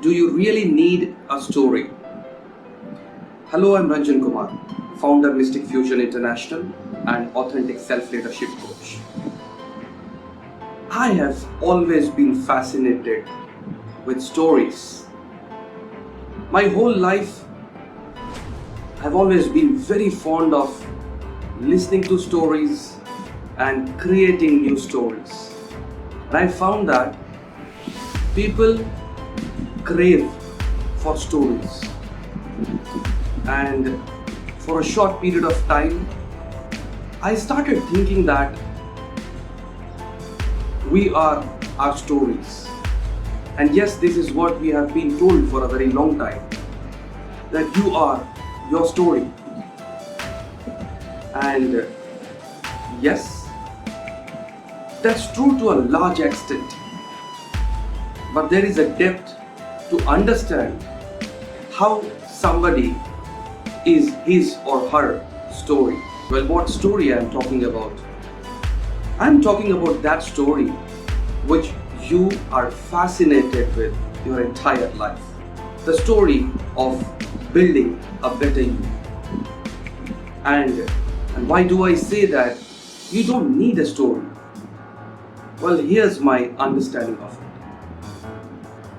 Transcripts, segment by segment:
Do you really need a story? Hello, I'm Ranjan Kumar, founder Mysticfusion International and authentic self-leadership coach. I have always been fascinated with stories. My whole life, I've always been very fond of listening to stories and creating new stories. And I found that people crave for stories, and for a short period of time I started thinking that we are our stories. And yes, this is what we have been told for a very long time, that you are your story. And yes, that's true to a large extent, but there is a depth to understand how somebody is his or her story. Well, what story I am talking about? I am talking about that story which you are fascinated with your entire life. The story of building a better you. And why do I say that you don't need a story? Well, here's my understanding of it.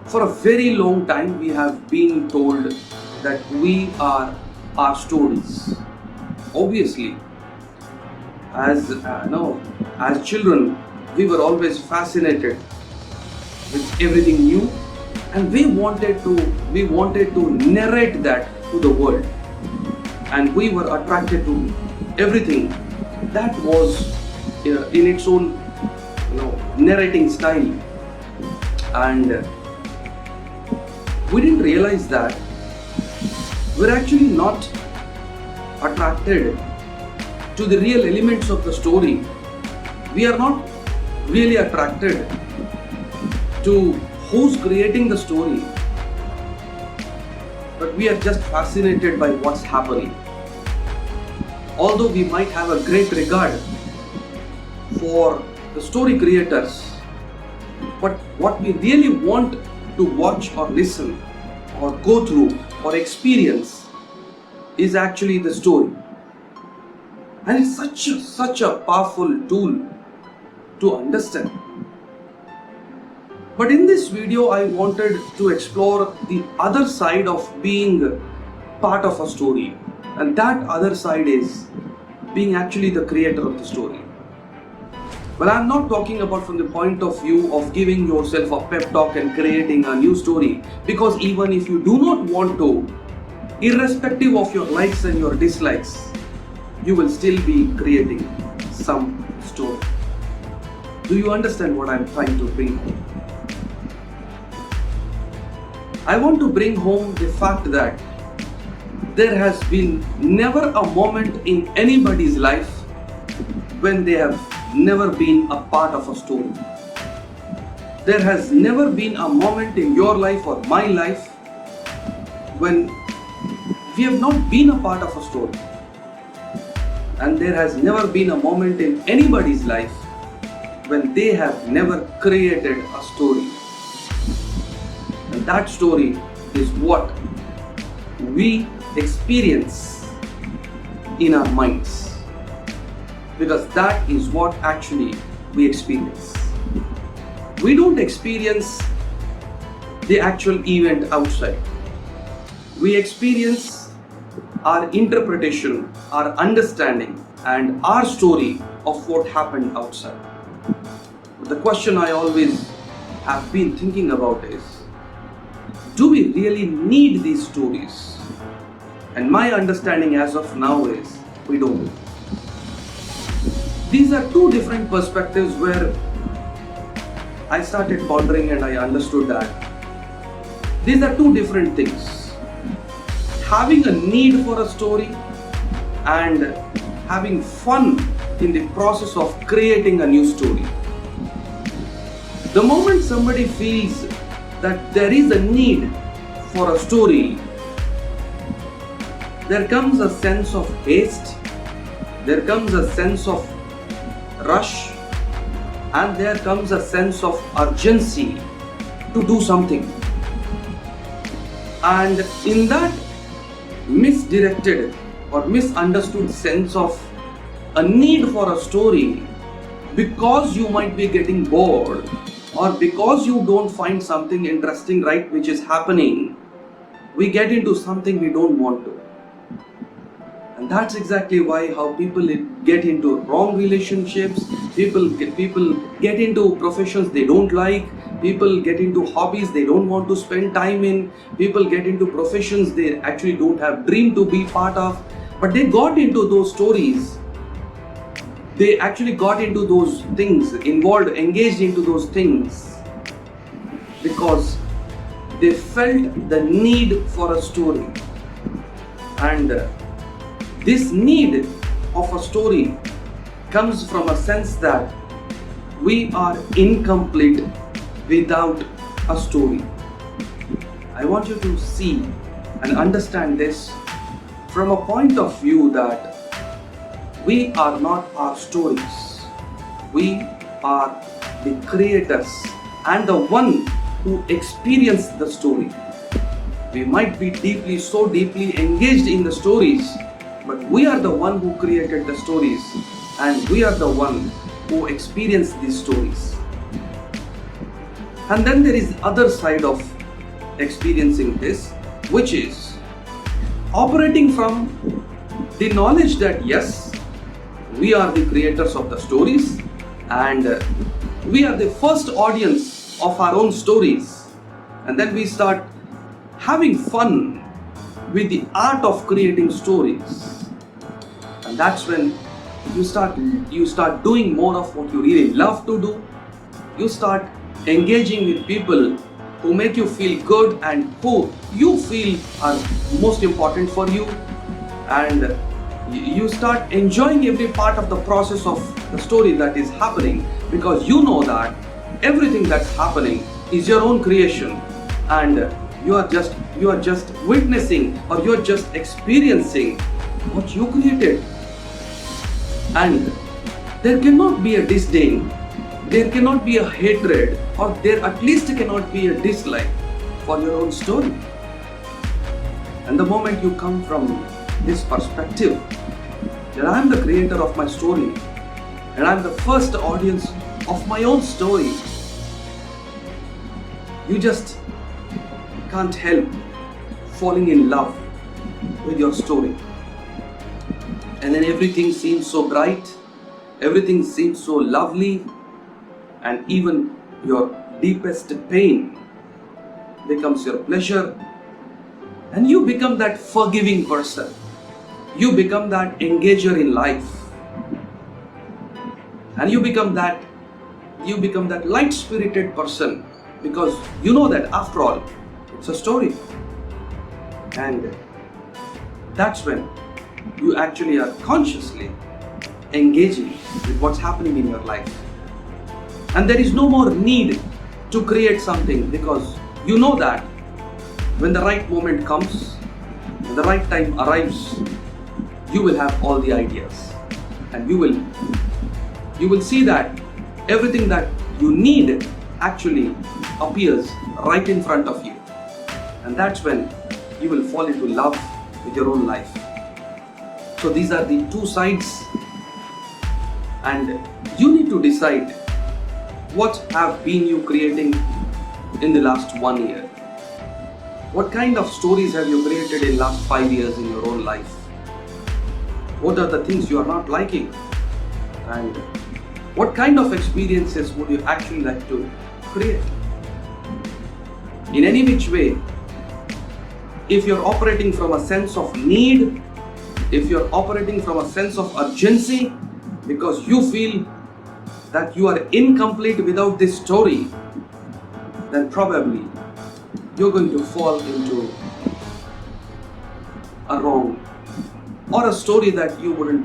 For a very long time, we have been told that we are our stories. Obviously, as children, we were always fascinated with everything new, and we wanted to narrate that to the world, and we were attracted to everything that was in its own narrating style. And we didn't realize that we're actually not attracted to the real elements of the story. We are not really attracted to who's creating the story, but we are just fascinated by what's happening. Although we might have a great regard for the story creators, but what we really want to watch or listen or go through or experience is actually the story. And it's such a powerful tool to understand. But in this video, I wanted to explore the other side of being part of a story. And that other side is being actually the creator of the story. Well, I'm not talking about from the point of view of giving yourself a pep talk and creating a new story, because even if you do not want to, irrespective of your likes and your dislikes, you will still be creating some story. Do you understand what I'm trying to bring home? I want to bring home the fact that there has been never a moment in anybody's life when they have never been a part of a story. There has never been a moment in your life or my life when we have not been a part of a story. And there has never been a moment in anybody's life when they have never created a story. And that story is what we experience in our minds. Because that is what actually we experience. We don't experience the actual event outside. We experience our interpretation, our understanding, and our story of what happened outside. But the question I always have been thinking about is, do we really need these stories? And my understanding as of now is, we don't. These are two different perspectives where I started pondering and I understood that these are two different things. Having a need for a story and having fun in the process of creating a new story. The moment somebody feels that there is a need for a story, there comes a sense of haste, there comes a sense of rush, and there comes a sense of urgency to do something. And in that misdirected or misunderstood sense of a need for a story, because you might be getting bored or because you don't find something interesting, right, which is happening, we get into something we don't want to. And that's exactly why how people get into wrong relationships, people get into professions they don't like, people get into hobbies they don't want to spend time in, people get into professions they actually don't have dream to be part of, but they got into those stories. They actually got into those things, engaged into those things because they felt the need for a story. And this need of a story comes from a sense that we are incomplete without a story. I want you to see and understand this from a point of view that we are not our stories. We are the creators and the one who experience the story. We might be so deeply engaged in the stories, but we are the one who created the stories and we are the one who experience these stories. And then there is other side of experiencing this, which is operating from the knowledge that yes, we are the creators of the stories and we are the first audience of our own stories. And then we start having fun with the art of creating stories. And that's when you start doing more of what you really love to do. You start engaging with people who make you feel good and who you feel are most important for you. And you start enjoying every part of the process of the story that is happening, because you know that everything that's happening is your own creation and you are just witnessing or you are just experiencing what you created. And there cannot be a disdain, there cannot be a hatred, or there at least cannot be a dislike for your own story. And the moment you come from this perspective that I am the creator of my story and I am the first audience of my own story, you just can't help falling in love with your story. And then everything seems so bright, everything seems so lovely, and even your deepest pain becomes your pleasure, and you become that forgiving person. You become that engager in life, and you become that light-spirited person, because you know that after all, it's a story. And that's when you actually are consciously engaging with what's happening in your life. And there is no more need to create something, because you know that when the right moment comes, when the right time arrives, you will have all the ideas, and you will see that everything that you need actually appears right in front of you. And that's when you will fall into love with your own life. So these are the two sides, and you need to decide what have been you creating in the last 1 year. What kind of stories have you created in last 5 years in your own life? What are the things you are not liking? And what kind of experiences would you actually like to create? In any which way, if you're operating from a sense of need, if you're operating from a sense of urgency, because you feel that you are incomplete without this story, then probably you're going to fall into a wrong or a story that you wouldn't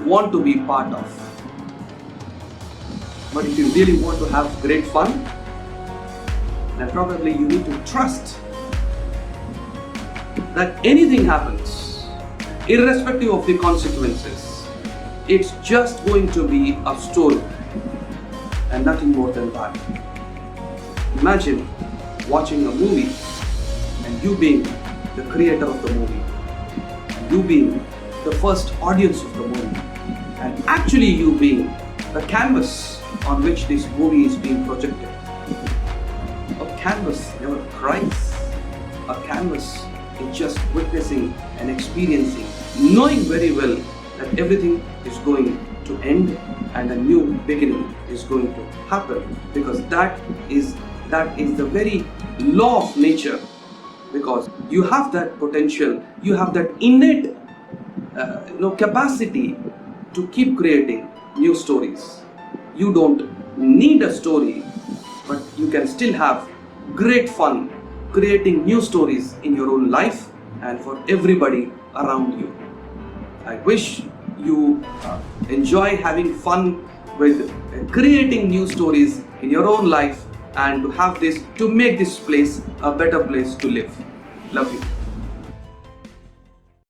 want to be part of. But if you really want to have great fun, then probably you need to trust that anything happens, irrespective of the consequences, it's just going to be a story and nothing more than that. Imagine watching a movie and you being the creator of the movie, you being the first audience of the movie, and actually you being the canvas on which this movie is being projected. A canvas never cries. A canvas is just witnessing and experiencing, knowing very well that everything is going to end and a new beginning is going to happen, because that is the very law of nature. Because you have that potential, you have that innate capacity to keep creating new stories. You don't need a story, but you can still have great fun creating new stories in your own life and for everybody around you. I wish you enjoy having fun with creating new stories in your own life, and to have this, to make this place a better place to live. Love you.